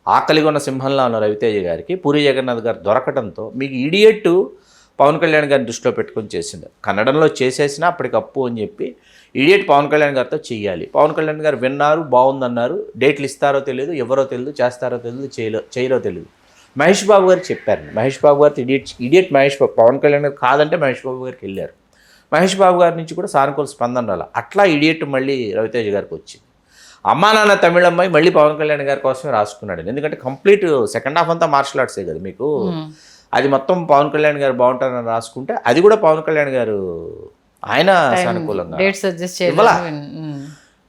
ఆకలిగా ఉన్న సింహంలో ఉన్న రవితేజ గారికి పూరి జగన్నాథ్ గారు దొరకడంతో మీకు ఇడియట్ పవన్ కళ్యాణ్ గారిని దృష్టిలో పెట్టుకొని చేసింది. కన్నడంలో చేసేసినా అప్పటికప్పు అని చెప్పి ఇడియట్ పవన్ కళ్యాణ్ గారితో చెయ్యాలి. పవన్ కళ్యాణ్ గారు విన్నారు, బాగుందన్నారు. డేట్లు ఇస్తారో తెలియదు, ఎవరో తెలియదు, చేస్తారో తెలియదు, చేయరో తెలియదు. మహేష్ బాబు గారు చెప్పారు. మహేష్ బాబు గారితో ఇడియట్ మహేష్ బాబు, పవన్ కళ్యాణ్ గారు కాదంటే మహేష్ బాబు గారికి వెళ్ళారు. మహేష్ బాబు గారి నుంచి కూడా సానుకూల స్పందన రాల. అట్లా ఇడియట్ మళ్ళీ రవితేజ గారికి వచ్చింది. అమ్మా నాన్న తమిళమ్మాయి మళ్ళీ పవన్ కళ్యాణ్ గారి కోసమే రాసుకున్నాడు. ఎందుకంటే కంప్లీట్ సెకండ్ హాఫ్ అంతా మార్షల్ ఆర్ట్సే కదా మీకు. అది మొత్తం పవన్ కళ్యాణ్ గారు బాగుంటారని రాసుకుంటే అది కూడా పవన్ కళ్యాణ్ గారు ఆయన సానుకూలంగా ఇవ్వాల.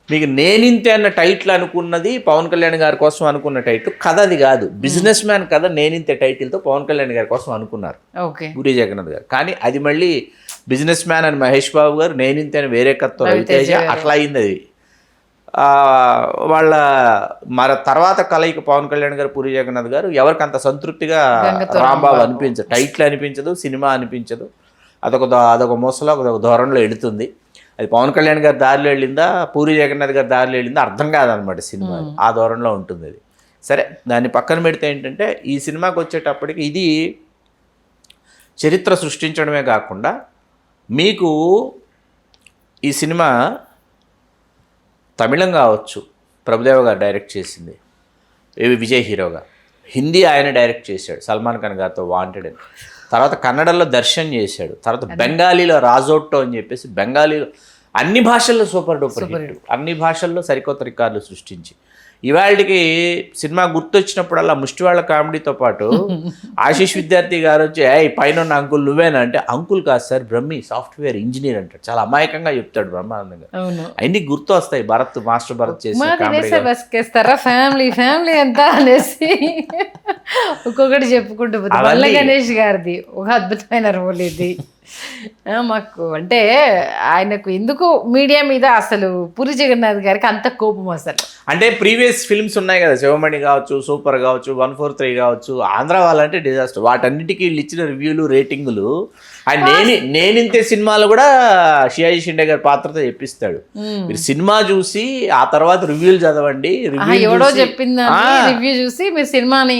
మీకు నేనింతే అన్న టైటిల్ అనుకున్నది పవన్ కళ్యాణ్ గారి కోసం అనుకున్న టైటిల్ కథ, అది కాదు. బిజినెస్ మ్యాన్ కథ నేనింతే టైటిల్తో పవన్ కళ్యాణ్ గారి కోసం అనుకున్నారు పూరి జగన్నాథ్ గారు. కానీ అది మళ్ళీ బిజినెస్ మ్యాన్ అని మహేష్ బాబు గారు, నేనింతే అని వేరే కథతో రవితేజ, అట్లా అయింది అది. వాళ్ళ మరి తర్వాత కలయిక పవన్ కళ్యాణ్ గారు పూరి జగన్నాథ్ గారు ఎవరికి అంత సంతృప్తిగా రాంబాబు అనిపించదు. టైటిల్ అనిపించదు, సినిమా అనిపించదు. అదొక మోసలో అదొక ధోరణిలో వెళుతుంది. అది పవన్ కళ్యాణ్ గారి దారిలో వెళ్ళిందా, పూరి జగన్నాథ్ గారి దారిలో వెళ్ళిందా అర్థం కాదనమాట. సినిమా ఆ ధోరణిలో ఉంటుంది అది. సరే, దాన్ని పక్కన పెడితే ఏంటంటే ఈ సినిమాకి వచ్చేటప్పటికి ఇది చరిత్ర సృష్టించడమే కాకుండా మీకు ఈ సినిమా తమిళం కావచ్చు, ప్రభుదేవ గారు డైరెక్ట్ చేసింది, విజయ్ హీరోగా. హిందీ ఆయన డైరెక్ట్ చేశాడు సల్మాన్ ఖాన్ గారితో వాంటెడ్ అని. తర్వాత కన్నడలో దర్శన్ చేశాడు. తర్వాత బెంగాలీలో రాజోట్టో అని చెప్పేసి, బెంగాలీలో అన్ని భాషల్లో సూపర్ డూపర్ హిట్, అన్ని భాషల్లో సరికొత్త రికార్డులు సృష్టించి ఇవాళకి సినిమా గుర్తొచ్చినప్పుడల్లా ముష్టివాళ్ళ కామెడీతో పాటు ఆశీష్ విద్యార్థి గారు వచ్చి పైన ఉన్న అంకుల్ నువ్వేనా అంటే, అంకుల్ కాదు సార్, బ్రహ్మి సాఫ్ట్వేర్ ఇంజనీర్ అంటాడు. చాలా అమాయకంగా చెప్తాడు బ్రహ్మానందంగా. అన్ని గుర్తు వస్తాయి. భరత్, మాస్టర్ భరత్ చేసేస్తారా ఫ్యామిలీ ఫ్యామిలీ అంతా అనేసి ఒక్కొక్కటి చెప్పుకుంటూ పోతే గణేష్ గారిది ఒక అద్భుతమైన రోల్ ఇది. మాకు అంటే ఆయనకు ఎందుకు మీడియా మీద అసలు పూరి జగన్నాథ్ గారికి అంత కోపం అసలు అంటే ప్రీవియస్ ఫిల్మ్స్ ఉన్నాయి కదా, శివమణి కావచ్చు, సూపర్ కావచ్చు, 143 కావచ్చు, ఆంధ్ర వాళ్ళంటే డిజాస్టర్. వాటన్నిటికీ వీళ్ళు ఇచ్చిన రివ్యూలు, రేటింగులు. ఆయన నేనింతే సినిమాలు కూడా షియాజీ షిండే గారి పాత్రతో చెప్పిస్తాడు. మీరు సినిమా చూసి ఆ తర్వాత రివ్యూలు చదవండి. ఎవడో చెప్పిందని రివ్యూ చూసి మీరు సినిమాని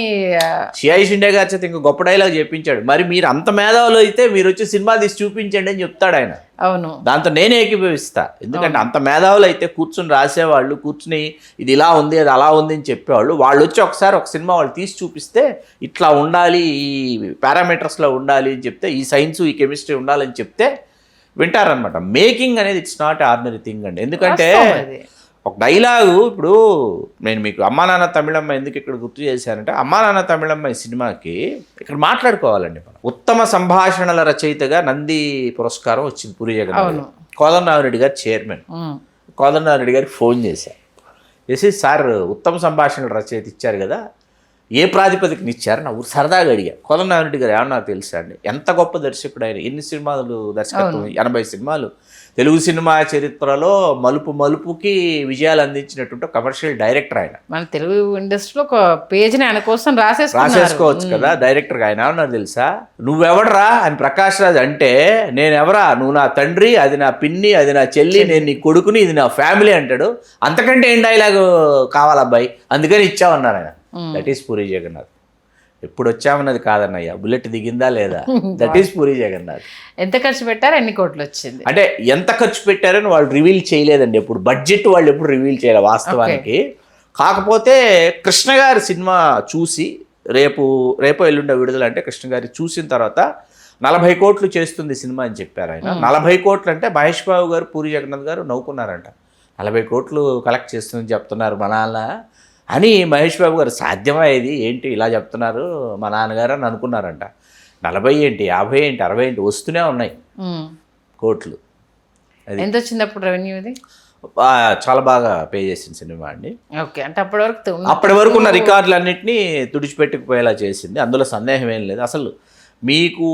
షియాజీ షిండే గారి చేత ఇంకా గొప్ప డైలాగ్ చెప్పించాడు. మరి మీరు అంత మేధావులు అయితే మీరు వచ్చి సినిమా తీసి చూపించండి అని చెప్తాడు ఆయన. అవును, దాంతో నేనే ఏకీభవిస్తా. ఎందుకంటే అంత మేధావులు అయితే కూర్చుని రాసేవాళ్ళు, కూర్చుని ఇది ఇలా ఉంది, అది అలా ఉంది అని చెప్పేవాళ్ళు. వాళ్ళు వచ్చి ఒకసారి ఒక సినిమా వాళ్ళు తీసి చూపిస్తే ఇట్లా ఉండాలి, ఈ పారామీటర్స్లో ఉండాలి అని చెప్తే, ఈ సైన్స్, ఈ కెమిస్ట్రీ ఉండాలని చెప్తే వింటారనమాట. మేకింగ్ అనేది ఇట్స్ నాట్ ఆర్డినరీ థింగ్ అండి. ఎందుకంటే ఒక డైలాగు, ఇప్పుడు నేను మీకు అమ్మా నాన్న తమిళమ్మ ఎందుకు ఇక్కడ గుర్తు చేశానంటే, అమ్మా నాన్న తమిళమ్మ ఈ సినిమాకి ఇక్కడ మాట్లాడుకోవాలండి. మనం ఉత్తమ సంభాషణల రచయితగా నంది పురస్కారం వచ్చింది పూరి జగన్నాథ్. కోదండరామిరెడ్డి గారు చైర్మన్. కోదండరామిరెడ్డి గారికి ఫోన్ చేసి సార్ ఉత్తమ సంభాషణల రచయిత ఇచ్చారు కదా, ఏ ప్రాతిపదికన ఇచ్చారు నా ఊరు సరదాగా అడిగా. కోదండరామిరెడ్డి గారు ఏమన్నా తెలుసా అండి, ఎంత గొప్ప దర్శకుడు ఆయన, ఎన్ని సినిమాలు దర్శకత్వం, 80 సినిమాలు తెలుగు సినిమా చరిత్రలో మలుపుకి విజయాలు అందించినటువంటి కమర్షియల్ డైరెక్టర్ ఆయన. మన తెలుగు ఇండస్ట్రీలో ఒక పేజ్ని ఆయన కోసం రాసేసుకోవచ్చు కదా డైరెక్టర్గా. ఆయన ఏమన్నారు తెలుసా, నువ్వెవడరా అని ప్రకాష్ రాజ్ అంటే, నేనెవరా, నువ్వు నా తండ్రి, అది నా పిన్ని, అది నా చెల్లి, నేను నీ కొడుకుని, ఇది నా ఫ్యామిలీ అంటాడు. అంతకంటే ఏం డైలాగు కావాలబ్బాయి, అందుకని ఇచ్చామన్నారు ఆయన. That is Puri Jagannath. ఎప్పుడు వచ్చామన్నది కాదన్నయ్య, బుల్లెట్ దిగిందా లేదా, దట్ ఈస్ పూరి జగన్నాథ్. ఎంత ఖర్చు పెట్టారు, ఎన్ని కోట్లు వచ్చింది అంటే ఎంత ఖర్చు పెట్టారని వాళ్ళు రివీల్ చేయలేదండి. ఎప్పుడు బడ్జెట్ వాళ్ళు ఎప్పుడు రివీల్ చేయలేదు వాస్తవానికి. కాకపోతే కృష్ణ గారి సినిమా చూసి రేపు ఎల్లుండే విడుదల అంటే కృష్ణ గారి చూసిన తర్వాత 40 కోట్లు చేస్తుంది సినిమా అని చెప్పారు ఆయన. 40 కోట్లు అంటే మహేష్ బాబు గారు, పూరి జగన్నాథ్ గారు నవ్వుకున్నారంట. 40 కోట్లు కలెక్ట్ చేస్తుందని చెప్తున్నారు మా నాన్న అని. మహేష్ బాబు గారు సాధ్యమా ఇది, ఏంటి ఇలా చెప్తున్నారు మా నాన్నగారు అని అనుకున్నారంట. 40 ఏంటి, 50 ఏంటి, 60 ఏంటి వస్తూనే ఉన్నాయి కోట్లు. అది ఎంత వచ్చింది అప్పుడు రెవెన్యూ? ఇది చాలా బాగా పే చేసింది సినిమా అండి. ఓకే, అంటే అప్పటి వరకు ఉన్న రికార్డులన్నింటినీ తుడిచిపెట్టుకుపోయేలా చేసింది, అందులో సందేహం ఏం లేదు. అసలు మీకు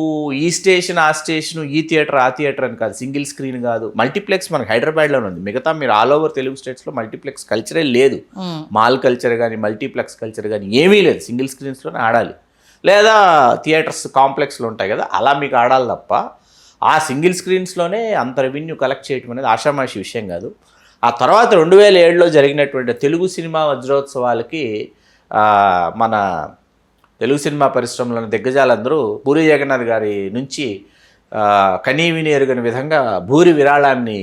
ఈ స్టేషన్, ఆ స్టేషను, ఈ థియేటర్, ఆ థియేటర్ అని కాదు, సింగిల్ స్క్రీన్ కాదు, మల్టీప్లెక్స్ మనకి హైదరాబాద్లోనే ఉంది. మిగతా మీరు ఆల్ ఓవర్ తెలుగు స్టేట్స్లో మల్టీప్లెక్స్ కల్చరే లేదు. మాల్ కల్చర్ కానీ, మల్టీప్లెక్స్ కల్చర్ కానీ ఏమీ లేదు. సింగిల్ స్క్రీన్స్లోనే ఆడాలి, లేదా థియేటర్స్ కాంప్లెక్స్లో ఉంటాయి కదా, అలా మీకు ఆడాలి తప్ప ఆ సింగిల్ స్క్రీన్స్లోనే అంత రెవెన్యూ కలెక్ట్ చేయడం అనేది ఆషామాషి విషయం కాదు. ఆ తర్వాత 2007లో జరిగినటువంటి తెలుగు సినిమా వజ్రోత్సవాలకి మన తెలుగు సినిమా పరిశ్రమలోని దిగ్గజాలందరూ పూరి జగన్నాథ్ గారి నుంచి కనీవిని ఎరుగని విధంగా భూరి విరాళాన్ని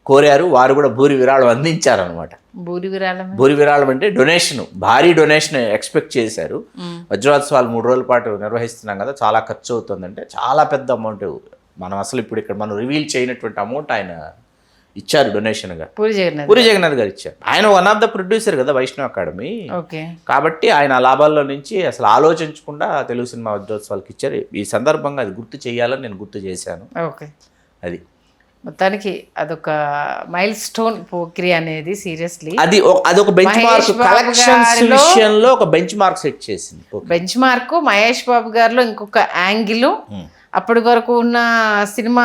కోరారు. వారు కూడా భూరి విరాళం అందించారనమాట. భూరి విరాళం అంటే డొనేషన్, భారీ డొనేషన్ ఎక్స్పెక్ట్ చేశారు. వజ్రోత్సవాలు 3 రోజుల పాటు నిర్వహిస్తున్నాం కదా, చాలా ఖర్చు అవుతుందంటే చాలా పెద్ద అమౌంట్. మనం అసలు ఇప్పుడు ఇక్కడ మనం రివీల్ చేయనటువంటి అమౌంట్ ఆయన ఇచ్చారు డొనేషన్గా. పూరి జగన్నాథ్ గారు ఇచ్చారు. ఆయన వన్ ఆఫ్ ద ప్రొడ్యూసర్ కదా వైష్ణవ్ అకాడమీ, కాబట్టి ఆయన లాభాల్లో నుంచి అసలు ఆలోచించకుండా తెలుగు సినిమా వజ్రోత్సవాలకు ఇచ్చారు. ఈ సందర్భంగా అది గుర్తు చేయాలని నేను గుర్తు చేశాను. అది మొత్తానికి అదొక మైల్ స్టోన్ పోక్రి అనేది. సీరియస్లీ అదొక బెంచ్ మార్క్, కలెక్షన్స్ విషయంలో ఒక బెంచ్ మార్క్ సెట్ చేసింది. బెంచ్ మార్క్ మహేష్ బాబు గారిలో ఇంకొక యాంగిల్, అప్పటి వరకు ఉన్న సినిమా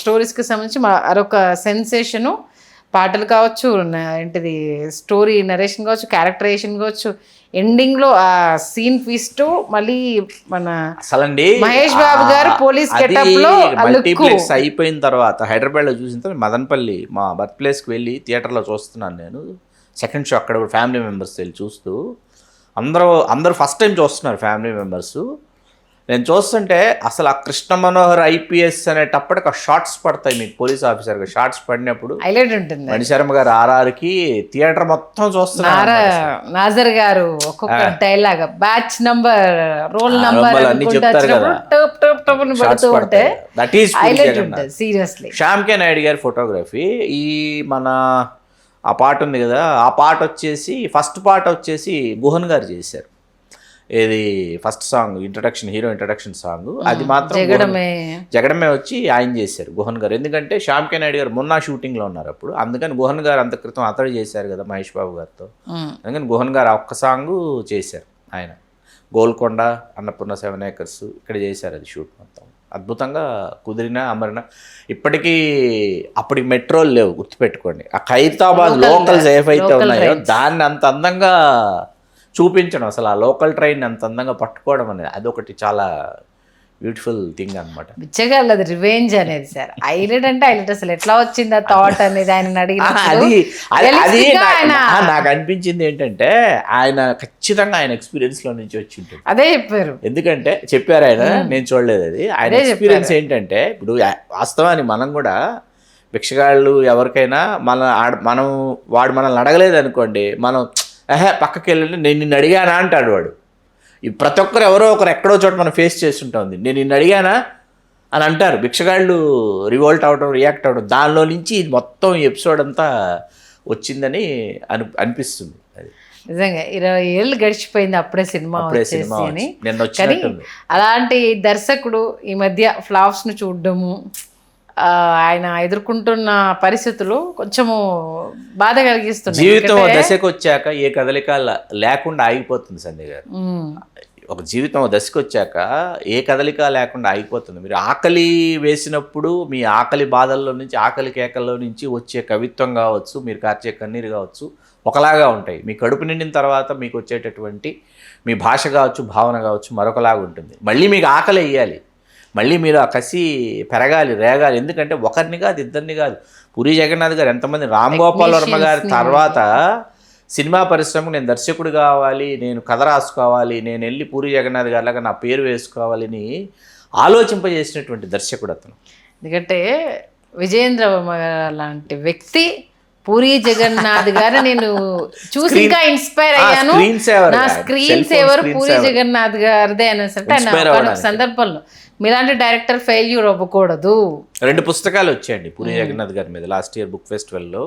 స్టోరీస్కి సంబంధించి అదొక సెన్సేషను. పాటలు కావచ్చు, ఏంటిది స్టోరీ నరేషన్ కావచ్చు, క్యారెక్టరైజేషన్ కావచ్చు, ఎండింగ్లో ఆ సీన్ ట్విస్ట్, మళ్ళీ మన అసలండి మహేష్ బాబు గారు పోలీస్ గెటప్లో మల్టీప్లెక్స్ అయిపోయిన తర్వాత హైదరాబాద్లో చూసిన తర్వాత మదనపల్లి మా బర్త్ ప్లేస్కి వెళ్ళి థియేటర్లో చూస్తున్నాను నేను. సెకండ్ షో అక్కడ ఫ్యామిలీ మెంబర్స్ వెళ్ళి చూస్తూ అందరూ ఫస్ట్ టైం చూస్తున్నారు ఫ్యామిలీ మెంబర్స్. నేను చూస్తుంటే అసలు ఆ కృష్ణ మనోహర్ ఐపీఎస్ అనేటప్పటికి షార్ట్స్ పడతాయి మీకు, పోలీస్ ఆఫీసర్గా షార్ట్స్ పడినప్పుడు హైలైట్ ఉంటుంది. మణిశర్మ గారు ఆర్ఆర్కి థియేటర్ మొత్తం చూస్తున్నారు. నాజర్ గారు ఒక్కొక్క dialogue, batch number, roll number అన్ని చెప్తారు కదా, దట్ ఈస్ సీరియస్లీ. శ్యామ్ కే నాయుడు గారి ఫోటోగ్రఫీ. ఈ మన ఆ పాట ఉంది కదా, ఆ పాట వచ్చేసి ఫస్ట్ పాట వచ్చేసి గుహన్ గారు చేశారు. ఏది first song introduction, hero introduction song, అది మాత్రం జగడమే వచ్చి ఆయన చేశారు గుహన్ గారు. ఎందుకంటే శ్యామ్ కే నాయుడు గారు మొన్న షూటింగ్లో ఉన్నారు అప్పుడు, అందుకని గుహన్ గారు అంత క్రితం అతడు చేశారు కదా మహేష్ బాబు గారితో, అందుకని గుహన్ గారు ఒక్క సాంగ్ చేశారు. ఆయన గోల్కొండ, అన్నపూర్ణ 7 acres ఇక్కడ చేశారు. అది షూట్ మొత్తం అద్భుతంగా కుదిరిన అమరిన. ఇప్పటికీ అప్పటికి మెట్రోలు లేవు, గుర్తుపెట్టుకోండి. ఆ ఖైరతాబాద్ లోకల్స్ ఏవైతే ఉన్నాయో దాన్ని అంత అందంగా చూపించడం, అసలు ఆ లోకల్ ట్రైన్ అంత అందంగా పట్టుకోవడం అనేది అదొకటి చాలా బ్యూటిఫుల్ థింగ్ అనమాట. బిచ్చగాళ్ళు అది రివెంజ్ అనేది సార్. హైలైట్ అంటే హైలైట్, అసలు ఎట్లా వచ్చింది ఆ థాట్ అనేది ఆయన అడిగిన. అది నాకు అనిపించింది ఏంటంటే ఆయన ఖచ్చితంగా ఆయన ఎక్స్పీరియన్స్ లో నుంచి వచ్చి ఉంటుంది. అదే చెప్పారు. ఎందుకంటే చెప్పారు ఆయన, నేను చూడలేదు అది. ఆయన ఎక్స్పీరియన్స్ ఏంటంటే ఇప్పుడు వాస్తవాన్ని మనం కూడా భిక్షగాళ్ళు ఎవరికైనా వాడు మనల్ని అడగలేదు అనుకోండి, మనం పక్కకి వెళ్ళి నేను నిన్ను అడిగానా అంటాడు వాడు. ప్రతి ఒక్కరు ఎవరో ఒకరు ఎక్కడో చోట మనం ఫేస్ చేస్తుంటుంది. నేను నిన్ను అడిగానా అని అంటారు భిక్షగాళ్ళు, రివోల్ట్ అవడం, రియాక్ట్ అవ్వడం. దానిలో నుంచి మొత్తం ఎపిసోడ్ అంతా వచ్చిందని అనిపిస్తుంది. అది నిజంగా 20 ఏళ్ళు గడిచిపోయింది అప్పుడే సినిమా వచ్చేసి అని. కానీ అలాంటి దర్శకుడు ఈ మధ్య ఫ్లాప్స్ను చూడడము, ఆయన ఎదుర్కొంటున్న పరిస్థితులు కొంచెము బాధ కలిగిస్తుంది. జీవితం దశకు వచ్చాక ఏ కదలిక లేకుండా ఆగిపోతుంది సంజయ్ గారు. ఒక జీవితం దశకు వచ్చాక ఏ కదలిక లేకుండా ఆగిపోతుంది. మీరు ఆకలి వేసినప్పుడు మీ ఆకలి బాధల్లో నుంచి, ఆకలి కేకల్లో నుంచి వచ్చే కవిత్వం కావచ్చు, మీరు కార్చే కన్నీరు కావచ్చు, ఒకలాగా ఉంటాయి. మీ కడుపు నిండిన తర్వాత మీకు వచ్చేటటువంటి మీ భాష కావచ్చు, భావన కావచ్చు మరొకలాగా ఉంటుంది. మళ్ళీ మీకు ఆకలి వేయాలి, మళ్ళీ మీరు ఆ కసి పెరగాలి, రేగాలి. ఎందుకంటే ఒకరిని కాదు, ఇద్దరిని కాదు. పూరి జగన్నాథ్ గారు ఎంతమంది, రామ్ గోపాల్ వర్మ గారి తర్వాత సినిమా పరిశ్రమకు నేను దర్శకుడు కావాలి, నేను కథ రాసుకోవాలి, నేను వెళ్ళి పూరి జగన్నాథ్ గారిలాగా నా పేరు వేసుకోవాలని ఆలోచింపజేసినటువంటి దర్శకుడు అతను. ఎందుకంటే విజయేంద్ర వర్మ లాంటి వ్యక్తి పూరి జగన్నాథ్ గారు నేను చూసి ఇంకా ఇన్స్పైర్ అయ్యాను. నా స్క్రీన్ సేవర్ పూరి జగన్నాథ్ గారిదే అనేసరికి సందర్భంలో మీలాంటి డైరెక్టర్ ఫెయిల్యూర్ అవ్వకూడదు. 2 పుస్తకాలు వచ్చాయండి పూరి జగన్నాథ్ గారి మీద లాస్ట్ ఇయర్ బుక్ ఫెస్టివల్లో.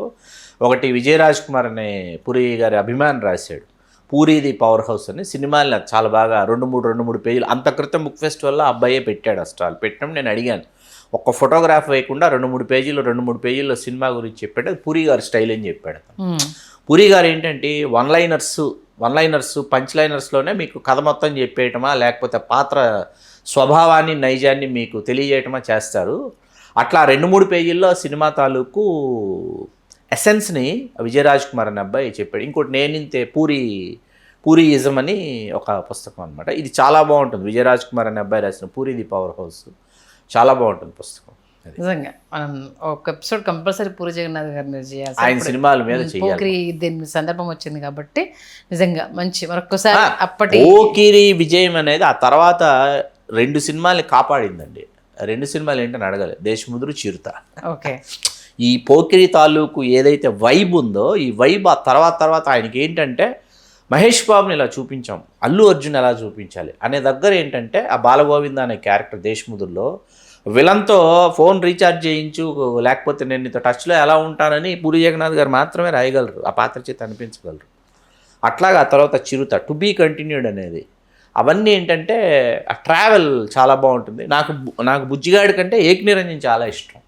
ఒకటి విజయరాజ్ కుమార్ అనే పూరి గారి అభిమాని రాశాడు, పూరీది పవర్ హౌస్ అని. సినిమాలు చాలా బాగా 2-3 పేజీలు. అంత క్రితం బుక్ ఫెస్టివల్లో అబ్బాయే పెట్టాడు ఆ స్టాల్. పెట్టినప్పుడు నేను అడిగాను, ఒక్క ఫోటోగ్రాఫ్ వేయకుండా 2-3 పేజీల్లో సినిమా గురించి చెప్పాడు. అది పూరి గారి స్టైల్ అని చెప్పాడు. పూరి గారు ఏంటంటే వన్ లైనర్స్ పంచ్ లైనర్స్లోనే మీకు కథ మొత్తం చెప్పేయటమా, లేకపోతే పాత్ర స్వభావాన్ని, నైజాన్ని మీకు తెలియజేయటమా చేస్తారు. అట్లా 2-3 పేజీల్లో సినిమా తాలూకు ఎసెన్స్ని విజయరాజ్ కుమార్ అనే అబ్బాయి చెప్పాడు. ఇంకోటి నేనింతే పూరియిజం అని ఒక పుస్తకం అనమాట. ఇది చాలా బాగుంటుంది. విజయరాజ్ కుమార్ అనే అబ్బాయి రాసిన పూరీది పవర్ హౌస్ చాలా బాగుంటుంది పుస్తకం. నిజంగా మనం ఒక ఎపిసోడ్ కంపల్సరీ పూరి జగన్నాథ్ గారి మీద చేయాలి. ఆయన సినిమాల మీద చేయాలి. పోకిరి దీని సందర్భం వచ్చింది కాబట్టి నిజంగా మంచి మరొకసారి అప్పటి పోకిరి విజయం అనేది ఆ తర్వాత 2 సినిమాల్ని కాపాడిందండి. 2 సినిమాలు ఏంటని అడగాలి, దేశముద్రు, చిరుత. ఓకే, ఈ పోకిరి తాలూకు ఏదైతే వైబ్ ఉందో ఈ వైబ్ ఆ తర్వాత ఆయనకి ఏంటంటే మహేష్ బాబుని ఇలా చూపించాం, అల్లు అర్జున్ ఎలా చూపించాలి అనే దగ్గర ఏంటంటే ఆ బాలగోవింద అనే క్యారెక్టర్ దేశముద్రులో విలన్తో ఫోన్ రీఛార్జ్ చేయించు, లేకపోతే నేను నీతో టచ్లో ఎలా ఉంటానని పూరి జగన్నాథ్ గారు మాత్రమే రాయగలరు, ఆ పాత్ర చేత అనిపించగలరు. అట్లాగా ఆ తర్వాత చిరుత, టు బీ కంటిన్యూడ్ అనేది, అవన్నీ ఏంటంటే ఆ ట్రావెల్ చాలా బాగుంటుంది. నాకు బుజ్జిగాడి కంటే ఏక్ నిరంజన్ చాలా ఇష్టం.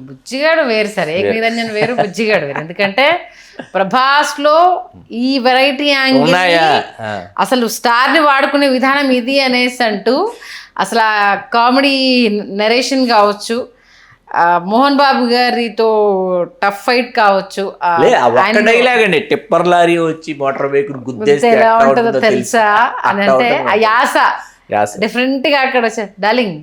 బుజ్జిగాడు వేరు సార్, ఏక నిరంజన్ వేరు, బుజ్జిగాడు వేరు. ఎందుకంటే ప్రభాస్ లో ఈ వెరైటీ యాంగిల్ అసలు స్టార్ ని వాడుకునే విధానం ఇది అనేసి అంటూ అసలు ఆ కామెడీ నరేషన్ కావచ్చు, మోహన్ బాబు గారితో టఫ్ ఫైట్ కావచ్చు, డైలాగ్ అండి, టిప్పర్ లారీ వచ్చి మోటార్ వెహికల్ గుద్దేస్తే ఎలా ఉంటుందో తెలుసా అని అంటే ఆ యాస డిఫరెంట్ గా అక్కడ డార్లింగ్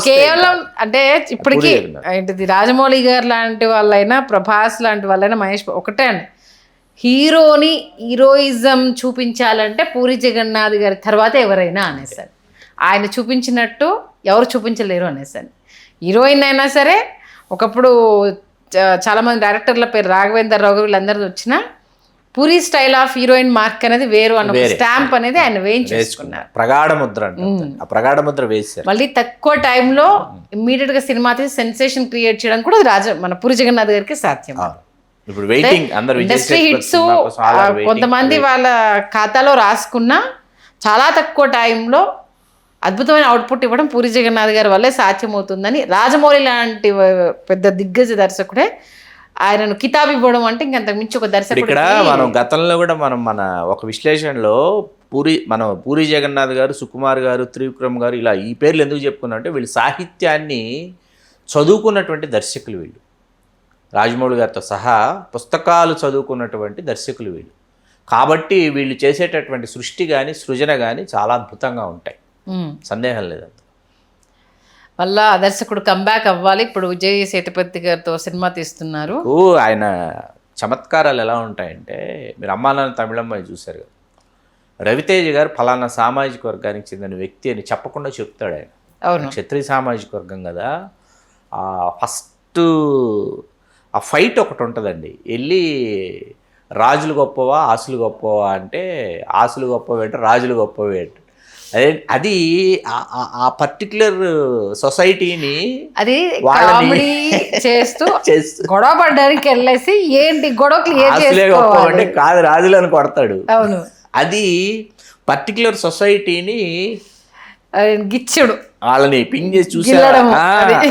కేవలం అంటే ఇప్పటికీ ఏంటిది రాజమౌళి గారు లాంటి వాళ్ళైనా, ప్రభాస్ లాంటి వాళ్ళైనా, మహేష్ ఒకటే అండి, హీరోయిజం చూపించాలంటే పూరి జగన్నాథ్ గారి తర్వాత ఎవరైనా అనేసారు. ఆయన చూపించినట్టు ఎవరు చూపించలేరు అనేసారు. హీరోయిన్ అయినా సరే ఒకప్పుడు చాలామంది డైరెక్టర్ల పేరు రాఘవేంద్ర రావు వీళ్ళందరూ వచ్చినా puri style of heroine mark అనేది వేరు అన్న స్టాంప్ అనేది ఆయన వేయించుకున్నారు. ప్రగాఢ ముద్ర, ఆ ప్రగాఢ ముద్ర వేశారు. మళ్ళీ తక్కువ టైంలో ఇమ్మీడియట్ గా సినిమా తీసి సెన్సేషన్ క్రియేట్ చేయడం కూడా మన పూరి జగన్నాథ్ గారికి సాధ్యం. ఇప్పుడు వెయిటింగ్ అందరూ ఇండస్ట్రీ హిట్స్ కొంతమంది వాళ్ళ ఖాతాలో రాసుకున్నా చాలా తక్కువ టైంలో అద్భుతమైన అవుట్పుట్ ఇవ్వడం పూరి జగన్నాథ్ గారి వల్లే సాధ్యమవుతుందని రాజమౌళి లాంటి పెద్ద దిగ్గజ దర్శకుడే ఆయనను కితాబ్ ఇవ్వడం అంటే ఇంకంతకు మించి ఒక దర్శకుడు. ఇక్కడ మనం గతంలో కూడా మన ఒక విశ్లేషణలో పూరి జగన్నాథ్ గారు, సుకుమార్ గారు, త్రివిక్రమ్ గారు ఇలా ఈ పేర్లు ఎందుకు చెప్పుకున్నా అంటే వీళ్ళు సాహిత్యాన్ని చదువుకున్నటువంటి దర్శకులు వీళ్ళు. రాజమౌళి గారితో సహా పుస్తకాలు చదువుకున్నటువంటి దర్శకులు వీళ్ళు. కాబట్టి వీళ్ళు చేసేటటువంటి సృష్టి కానీ సృజన కానీ చాలా అద్భుతంగా ఉంటాయి, సందేహం లేదంత. మళ్ళా దర్శకుడు కంబ్యాక్ అవ్వాలి. ఇప్పుడు విజయ్ సేతుపతి గారితో సినిమా తీస్తున్నారు. ఆయన చమత్కారాలు ఎలా ఉంటాయంటే, మీరు అమ్మా నాన్న తమిళమ్మాయి చూశారు కదా, రవితేజ గారు ఫలానా సామాజిక వర్గానికి చెందిన వ్యక్తి అని చెప్పకుండా చెప్తాడు ఆయన. అవును, క్షత్రియ సామాజిక వర్గం కదా. ఫస్ట్ ఆ ఫైట్ ఒకటి ఉంటుందండి, వెళ్ళి రాజులు గొప్పవా ఆసులు గొప్పవా అంటే ఆసులు గొప్పవి అంటే రాజులు గొప్పవి అంటే అది ఆ పర్టికులర్ సొసైటీని అది కామెడీ చేస్తూ గొడవ పడ్డానికి వెళ్ళేసి ఏంటి గొడవ క్లియర్ చేసుకోవాలి కాదు రాజులను కొడతాడు. అవును, అది పర్టికులర్ సొసైటీని గిచ్చుడు, వాళ్ళని పింగ్ చేసి చూసాడు,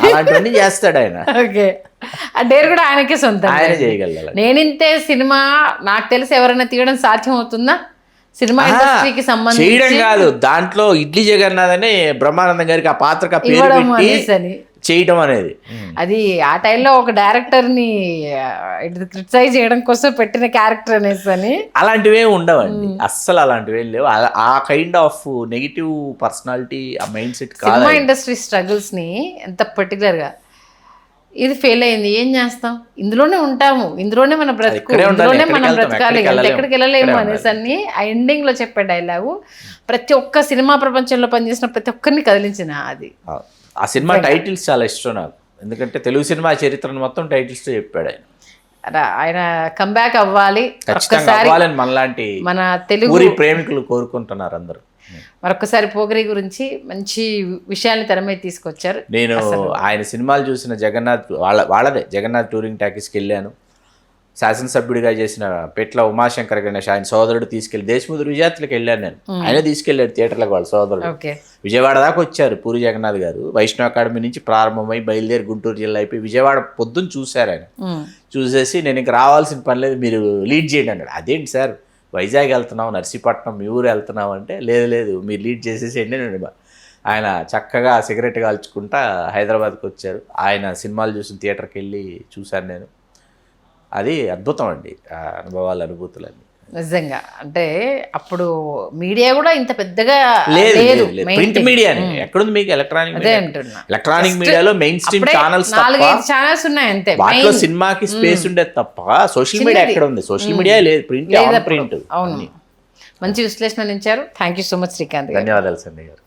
అలాంటివన్నీ చేస్తాడు ఆయన. ఓకే, ఆ డేర్ కూడా ఆయనకే సొంతం, ఆయన చేయగలరు. నేనింతే సినిమా నాకు తెలిసి ఎవరైనా తీయడం సాధ్యం అవుతుందా? సినిమా ఇండస్ట్రీకి సంబంధించి చేయడం కాదు, దాంట్లో ఇడ్లీ జగన్నాథ్ అనే బ్రహ్మానందం గారికి ఆ పాత్రకు పేరు పెట్టి చేయడం అనేది, అది ఆ టైంలో ఒక డైరెక్టర్ ని క్రిటిసైజ్ చేయడం కోసం పెట్టిన క్యారెక్టర్ అనేసి అని అలాంటివే ఉండవండి, అస్సలు అలాంటివి లేవు. ఆ కైండ్ ఆఫ్ నెగిటివ్ పర్సనాలిటీ, ఆ మైండ్ సెట్ కాదు. సినిమా ఇండస్ట్రీ స్ట్రగుల్స్ ని ఎంత పర్టికులర్ గా ఇది ఫెయిల్ అయింది, ఏం చేస్తాం, ఇందులోనే ఉంటాము, ఇందులోనే మన బ్రతుకు, ఇందులోనే మనం బ్రతకాలి, ఎక్కడికి వెళ్ళలేము అనేసి అన్ని ఆ ఎండింగ్ లో చెప్పే డైలాగు ప్రతి ఒక్క సినిమా ప్రపంచంలో పనిచేసిన ప్రతి ఒక్కరిని కదిలించిన. అది ఆ సినిమా టైటిల్స్ చాలా ఇష్టం నాకు, ఎందుకంటే తెలుగు సినిమా చరిత్రను మొత్తం టైటిల్స్ తో చెప్పాడు ఆయన. ఆయన కంబ్యాక్ అవ్వాలి, మనలాంటి మన తెలుగు ప్రేమికులు కోరుకుంటున్నారు అందరూ. మరొకసారి పోకిరి గురించి మంచి విషయాన్ని తెర మీద తీసుకొచ్చారు. నేను ఆయన సినిమాలు చూసిన జగన్నాథ్ వాళ్ళదే జగన్నాథ్ టూరింగ్ టాకీస్కి వెళ్ళాను. శాసనసభ్యుడిగా చేసిన పెట్ల ఉమాశంకర్ గణేష్ ఆయన సోదరుడు తీసుకెళ్ళి దేశముద్రు విజయాత్రలకు వెళ్ళాను నేను. ఆయన తీసుకెళ్ళాడు థియేటర్లకు వాళ్ళ సోదరుడు. విజయవాడ దాకా వచ్చారు పూరి జగన్నాథ్ గారు. వైష్ణవ అకాడమీ నుంచి ప్రారంభమై బయలుదేరి గుంటూరు జిల్లా అయిపోయి విజయవాడ పొద్దున్న చూశారు ఆయన. చూసేసి నేను ఇంక రావాల్సిన పని లేదు, మీరు లీడ్ చేయండి అన్నాడు. అదేంటి సార్, వైజాగ్ వెళ్తున్నాం, నర్సీపట్నం మీ ఊరు వెళ్తున్నాం అంటే లేదు మీరు లీడ్ చేసేసేయండి నేను. ఆయన చక్కగా సిగరెట్ కాల్చుకుంటా హైదరాబాద్కి వచ్చారు. ఆయన సినిమాలు చూసిన థియేటర్కి వెళ్ళి చూశాను నేను. అది అద్భుతం అండి, ఆ అనుభవాలు అనుభూతులన్నీ. నిజంగా అంటే అప్పుడు మీడియా కూడా ఇంత పెద్దగా లేదు లేదు ప్రింట్ మీడియానే ఎక్కడుంది మీకు ఎలక్ట్రానిక్ అదే అంటున్నా. ఎలక్ట్రానిక్ మీడియాలో మెయిన్ స్ట్రీమ్ ఛానల్స్ తప్ప 4-5 ఛానల్స్ ఉన్నాయి అంతే. వాటిలో సినిమాకి స్పేస్ ఉండేది తప్ప సోషల్ మీడియా ఎక్కడ ఉంది? సోషల్ మీడియా లేదు, ప్రింట్ ప్రింట్. అవును, మంచి విశ్లేషణ ఇచ్చారు. Thank you so much Srikanth గారు. ధన్యవాదాలు సంధ్య గారు.